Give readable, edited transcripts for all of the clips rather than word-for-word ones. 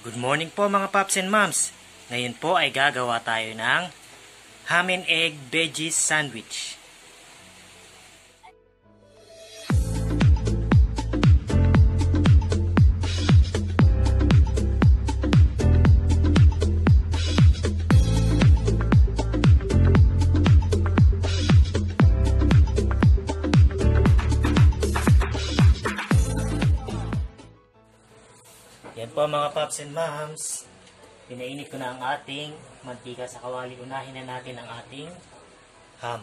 Good morning po mga paps and moms. Ngayon po ay gagawa tayo ng ham and egg veggies sandwich. Yan po mga paps and moms. Pinainit ko na ang ating mantika sa kawali. Unahin na natin ang ating ham.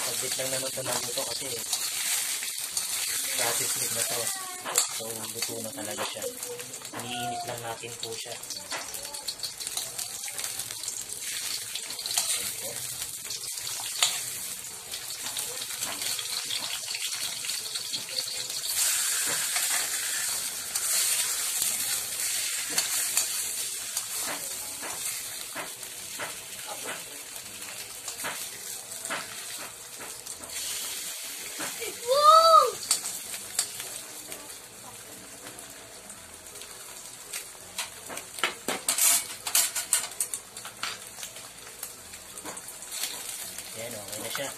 Pagdit lang naman ito maluto kasi process meat na to. So luto na talaga siya. Iniinit lang natin po siya. Yan, okay na siya.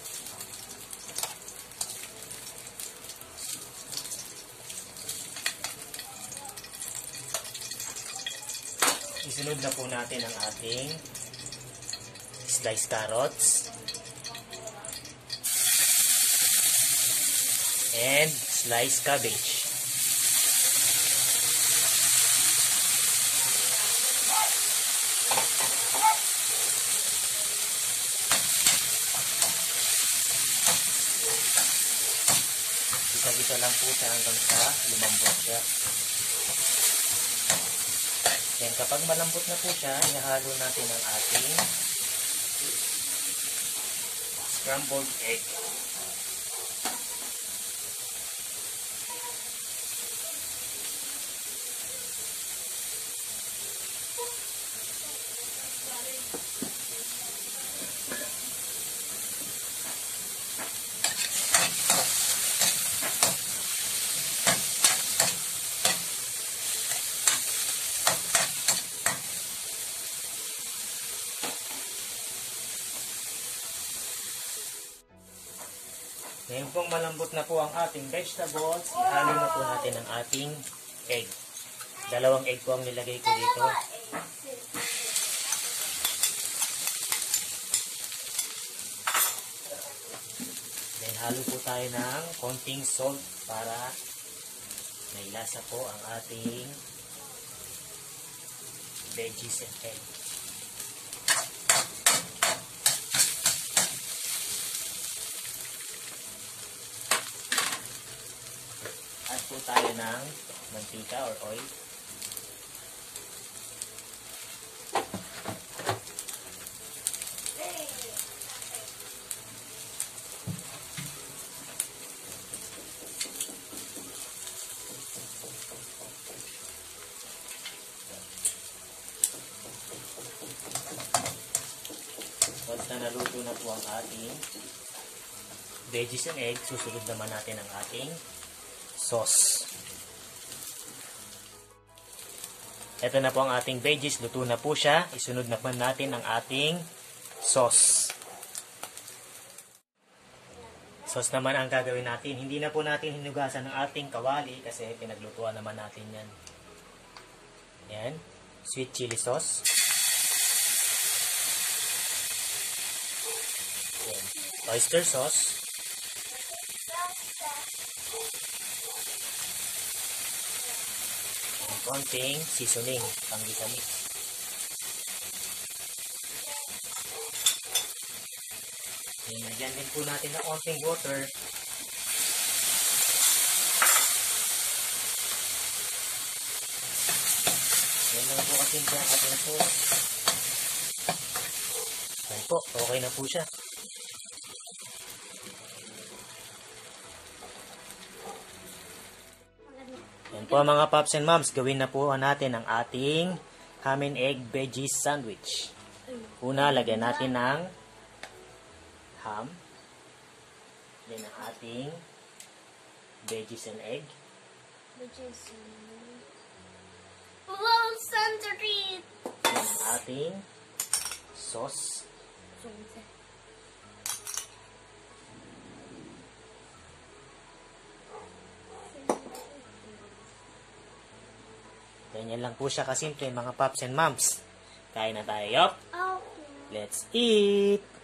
Isunod na po natin ang ating sliced carrots and sliced cabbage. Isa-isa lang po siya hanggang sa lumambot siya. Then kapag malambot na po siya, ihalo natin ang ating scrambled egg. Ngayon pong malambot na po ang ating vegetables, ihalo na po natin ang ating egg. 2 egg po ang nilagay ko dito. Then halo po tayo ng konting salt para may lasa po ang ating veggies and egg. Add po tayo ng mantika or oil. Once na naluto na po ang ating veggies and egg, susunod naman natin ang ating sauce. Ito na po ang ating veggies. Luto na po siya. Isunod naman natin ang ating sauce. Sauce naman ang gagawin natin. Hindi na po natin hinugasan ang ating kawali kasi pinaglutuan naman natin yan. Yan. Sweet chili sauce. Yan. Oyster sauce. Konting seasoning pang vitamin. Lagyan din po natin ng konting water. Yan lang po kasi ang ating sauce. Yan po, okay na po siya. Yan po mga paps and moms, gawin na po natin ang ating ham and egg veggies sandwich. Una, lagyan natin ng ham. Then ang ating veggies and egg. Which is wow, century. Then ang ating sauce. Ganyan lang po siya kasimple, mga paps and moms. Kain na tayo. Okay. Let's eat!